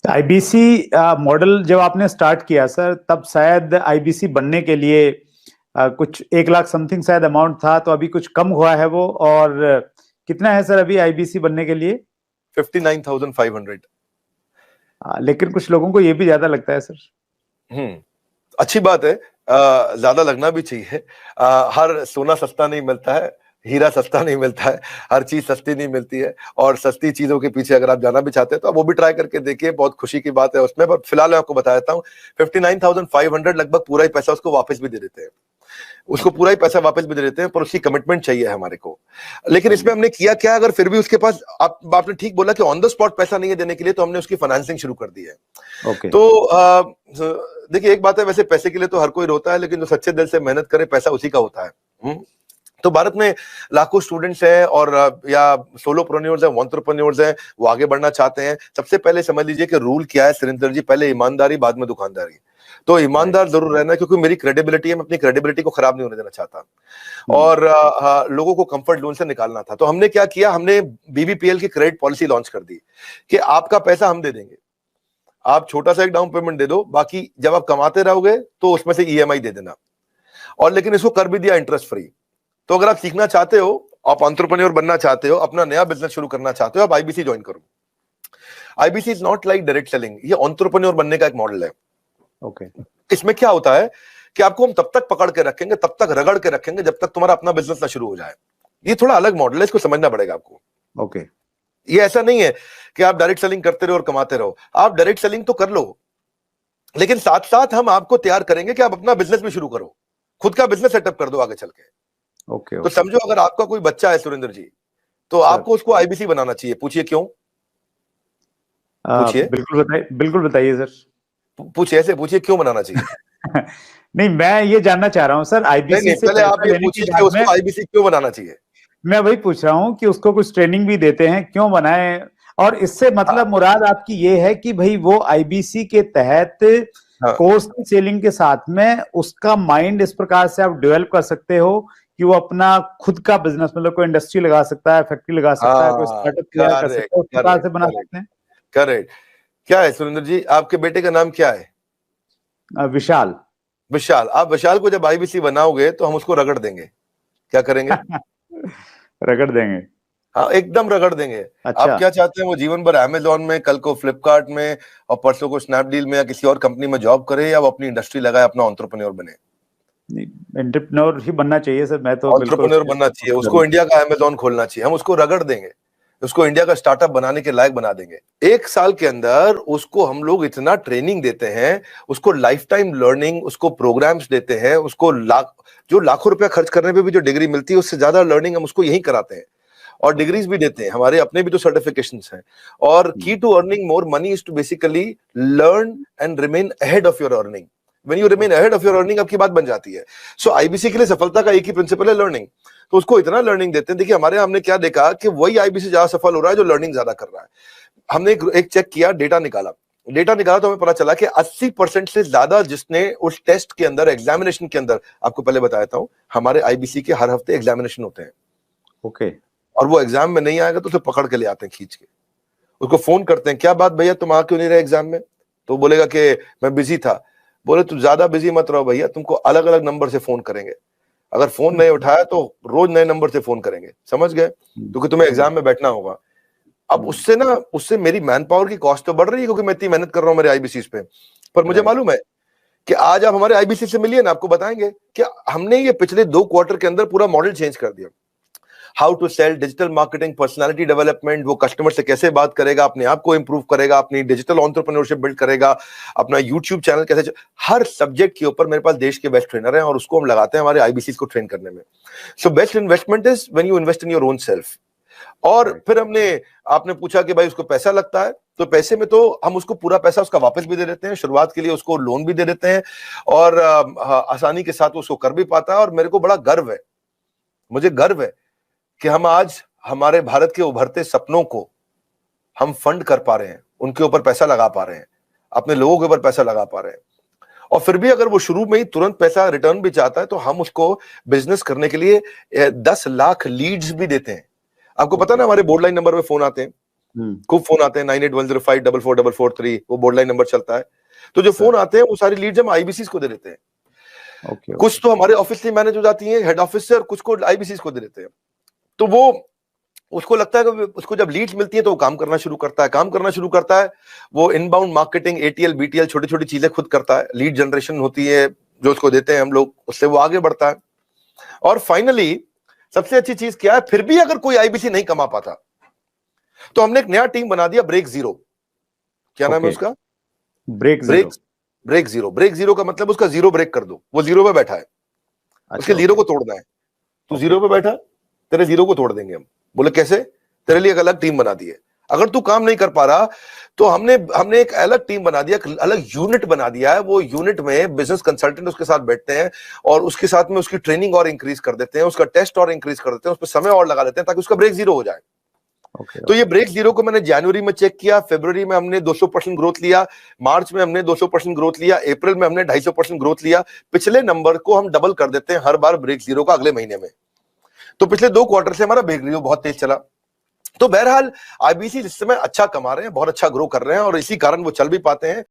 IBC model जब आपने start किया सर, तब शायद आईबीसी बनने के लिए कुछ 1 लाख समथिंग शायद अमाउंट था, तो अभी कुछ कम हुआ है वो। और कितना है सर अभी आईबीसी बनने के लिए? 59,500। लेकिन कुछ लोगों को ये भी ज्यादा लगता है सर। अच्छी बात है, ज्यादा लगना भी चाहिए। हर सोना सस्ता नहीं मिलता है, हीरा सस्ता नहीं मिलता है, हर चीज सस्ती नहीं मिलती है। और सस्ती चीजों के पीछे अगर आप जाना भी चाहते हैं तो आप वो भी ट्राई करके देखिए, बहुत खुशी की बात है उसमें। पर फिलहाल मैं आपको बता देता हूँ, 59,500 लगभग पूरा ही पैसा उसको वापस भी दे देते हैं, उसको पूरा ही पैसा वापस भी दे देते हैं, पर उसकी कमिटमेंट चाहिए हमारे को। लेकिन इसमें हमने किया क्या, अगर फिर भी उसके पास, आपने ठीक बोला कि ऑन द स्पॉट पैसा नहीं है देने के लिए, तो हमने उसकी फाइनेंसिंग शुरू कर दी है। तो देखिए, एक बात है, वैसे पैसे के लिए तो हर कोई रोता है, लेकिन जो सच्चे दिल से मेहनत करे पैसा उसी का होता है। तो भारत में लाखों स्टूडेंट्स हैं और या सोलोप्रेन्योर्स हैं, एंटरप्रेन्योर्स हैं, वो आगे बढ़ना चाहते हैं। सबसे पहले समझ लीजिए कि रूल क्या है सुरेंद्र जी, पहले ईमानदारी बाद में दुकानदारी। तो ईमानदार जरूर रहना है, क्योंकि मेरी क्रेडिबिलिटी है, मैं अपनी क्रेडिबिलिटी को खराब नहीं होने देना चाहता। और लोगों को कंफर्ट जोन से निकालना था। तो हमने क्या किया, हमने बीबीपीएल की क्रेडिट पॉलिसी लॉन्च कर दी कि आपका पैसा हम दे देंगे, आप छोटा सा एक डाउन पेमेंट दे दो, बाकी जब आप कमाते रहोगे तो उसमें से ईएमआई दे देना। और लेकिन इसको कर भी दिया इंटरेस्ट फ्री। तो अगर आप सीखना चाहते हो, आप एंटरप्रेन्योर बनना चाहते हो, अपना नया बिजनेस शुरू करना चाहते हो, आप आईबीसी ज्वाइन करो। IBC is not like direct selling, ये एंटरप्रेन्योर बनने का एक मॉडल है। इसमें क्या होता है कि आपको हम तब तक पकड़ के रखेंगे, तब तक रगड़ के रखेंगे, जब तक तुम्हारा अपना बिजनेस ना शुरू हो जाए। ये थोड़ा अलग मॉडल है, इसको समझना पड़ेगा आपको। ये ऐसा नहीं है कि आप डायरेक्ट सेलिंग करते रहो और कमाते रहो। आप डायरेक्ट सेलिंग तो कर लो, लेकिन साथ साथ हम आपको तैयार करेंगे कि आप अपना बिजनेस भी शुरू करो, खुद का बिजनेस सेटअप कर दो आगे चल के। तो समझो, अगर आपका कोई बच्चा है सुरेंद्र जी, तो आपको उसको आईबीसी बनाना चाहिए। पूछिए क्यों? पूछिए। बिल्कुल बताइए सर। पूछिए, ऐसे पूछिए क्यों बनाना चाहिए। नहीं, मैं ये जानना चाह रहा हूँ सर, आईबीसी से पहले आप ये पूछिए कि उसको आईबीसी क्यों बनाना चाहिए। मैं वही पूछ रहा हूँ कि उसको कुछ ट्रेनिंग भी देते हैं, क्यों बनाए? और इससे मतलब मुराद आपकी ये है कि भाई वो आईबीसी के तहत कोर्स सेलिंग के साथ में उसका माइंड इस प्रकार से आप डेवलप कर सकते हो कि वो अपना खुद का बिजनेस, मतलब कोई इंडस्ट्री लगा सकता है, फैक्ट्री लगा सकता है, कोई स्टार्टअप तैयार कर सकता है, उस प्रकार से बना सकते हैं। करेक्ट। क्या है सुरेंद्र जी, आपके बेटे का नाम क्या है? विशाल। विशाल। आप विशाल को जब आईबीसी बनाओगे तो हम उसको रगड़ देंगे। क्या करेंगे? रगड़ देंगे। हाँ, एकदम रगड़ देंगे। अच्छा। आप क्या चाहते हैं, वो जीवन भर अमेजोन में, कल को फ्लिपकार्ट में, और परसों को स्नैपडील में या किसी और कंपनी में जॉब करे, या वो अपनी इंडस्ट्री लगाए, अपना एंटरप्रेन्योर बने? एंटरप्रेन्योर ही बनना चाहिए सर। मैं तो एंटरप्रेन्योर बनना चाहिए, उसको इंडिया का अमेजोन खोलना चाहिए। हम उसको रगड़ देंगे, उसको इंडिया का स्टार्टअप बनाने के लायक बना देंगे। 1 साल के अंदर उसको हम लोग इतना ट्रेनिंग देते हैं, उसको लाइफ टाइम लर्निंग, उसको प्रोग्राम्स देते हैं, उसको जो लाखों रुपया खर्च करने पे भी जो डिग्री मिलती है, उससे ज्यादा लर्निंग हम उसको यही कराते हैं। और डिग्रीज भी देते हैं, हमारे अपने भी तो सर्टिफिकेशंस हैं। और key to earning more money is to basically learn and remain ahead of your earning. When you remain ahead of your earning, आपकी बात बन जाती है। सो आईबीसी के लिए सफलता का एक ही प्रिंसिपल है, लर्निंग। तो उसको इतना लर्निंग देते हैं। देखिए, हमारे यहाँ हमने क्या देखा कि वही आईबीसी ज्यादा सफल हो रहा है जो लर्निंग ज्यादा कर रहा है। हमने एक चेक किया, डेटा निकाला तो हमें पता चला कि 80% से ज्यादा जिसने उस टेस्ट के अंदर, एग्जामिनेशन के अंदर, आपको पहले बताया था, हमारे आईबीसी के हर हफ्ते एग्जामिनेशन होते हैं। और वो एग्जाम में नहीं आएगा तो उसे पकड़ के ले आते हैं खींच के, उसको फोन करते हैं, क्या बात भैया तुम आ क्यों नहीं रहे एग्जाम में? तो बोलेगा कि मैं बिजी था। बोले तू ज्यादा बिजी मत रहो भैया, तुमको अलग अलग नंबर से फोन करेंगे, अगर फोन नहीं उठाया तो रोज नए नंबर से फोन करेंगे, समझ गए? क्योंकि तुम्हें एग्जाम में बैठना होगा। अब उससे मेरी मैन पावर की कॉस्ट तो बढ़ रही है, क्योंकि मैं इतनी मेहनत कर रहा हूँ मेरे आईबीसी पे। पर मुझे मालूम है कि आज आप हमारे आईबीसी से मिलिए ना, आपको बताएंगे कि हमने ये पिछले 2 क्वार्टर के अंदर पूरा मॉडल चेंज कर दिया। How to sell, digital marketing, personality development, वो कस्टमर से कैसे बात करेगा, अपने आप को इंप्रूव करेगा, अपनी डिजिटल एंटरप्रेन्योरशिप बिल्ड करेगा, अपना यूट्यूब चैनल कैसे, हर सब्जेक्ट के ऊपर मेरे पास देश के बेस्ट ट्रेनर हैं, और उसको हम लगाते हैं हमारे आईबीसी को ट्रेन करने में। So best investment is when you invest in your own self. और फिर आपने पूछा कि भाई उसको पैसा लगता है, तो पैसे में तो हम उसको पूरा पैसा उसका वापस भी दे देते हैं, शुरुआत के लिए उसको लोन भी दे देते हैं, और आसानी के साथ उसको कर भी पाता है। और मेरे को बड़ा गर्व है, मुझे गर्व है कि हम आज हमारे भारत के उभरते सपनों को हम फंड कर पा रहे हैं, उनके ऊपर पैसा लगा पा रहे हैं, अपने लोगों के ऊपर पैसा लगा पा रहे हैं। और फिर भी अगर वो शुरू में ही तुरंत पैसा रिटर्न भी चाहता है, तो हम उसको बिजनेस करने के लिए 10 लाख लीड्स भी देते हैं। आपको पता ना, हमारे बोर्ड लाइन नंबर पे फोन आते हैं, खूब फोन आते हैं 9810544443, वो बोर्ड लाइन नंबर चलता है। तो जो फोन आते हैं वो सारी लीड्स हम आईबीसीज को दे देते हैं। कुछ तो हमारे ऑफिस से मैनेज हो जाती हैं हेड ऑफिस से, और कुछ को आईबीसीज को दे देते हैं। तो वो उसको लगता है कि उसको जब लीड्स मिलती है तो वो काम करना शुरू करता है। वो इनबाउंड मार्केटिंग, एटीएल बीटीएल, छोटी छोटी चीजें खुद करता है। लीड जनरेशन होती है जो उसको देते हैं हम लोग, उससे वो आगे बढ़ता है। और फाइनली सबसे अच्छी चीज क्या है, फिर भी अगर कोई आईबीसी नहीं कमा पाता तो हमने एक नया टीम बना दिया, ब्रेक जीरो। क्या नाम है उसका? Break zero. ब्रेक जीरो का मतलब उसका जीरो ब्रेक कर दो। वो जीरो पे बैठा है, उसके जीरो को तोड़ना है। तू जीरो पे बैठा, तेरे जीरो को तोड़ देंगे हम। बोले कैसे? तेरे लिए एक अलग टीम बना दी है। अगर तू काम नहीं कर पा रहा तो हमने एक अलग टीम बना दिया, अलग यूनिट बना दिया है। वो यूनिट में बिजनेस कंसल्टेंट उसके साथ बैठते हैं और उसके साथ में उसकी ट्रेनिंग और इंक्रीज कर देते हैं, उसका टेस्ट और इंक्रीज कर देते हैं, उस पर समय और लगा देते हैं ताकि उसका ब्रेक जीरो हो जाए। तो ये ब्रेक जीरो को मैंने जनवरी में चेक किया, फरवरी में हमने 200% ग्रोथ लिया, मार्च में हमने 200% ग्रोथ लिया, अप्रैल में हमने 250% ग्रोथ लिया। पिछले नंबर को हम डबल कर देते हैं हर बार ब्रेक जीरो का अगले महीने में। तो पिछले 2 क्वार्टर से हमारा ब्रेक जीरो बहुत तेज चला। तो बहरहाल आईबीसी इस समय अच्छा कमा रहे हैं, बहुत अच्छा ग्रो कर रहे हैं, और इसी कारण वो चल भी पाते हैं।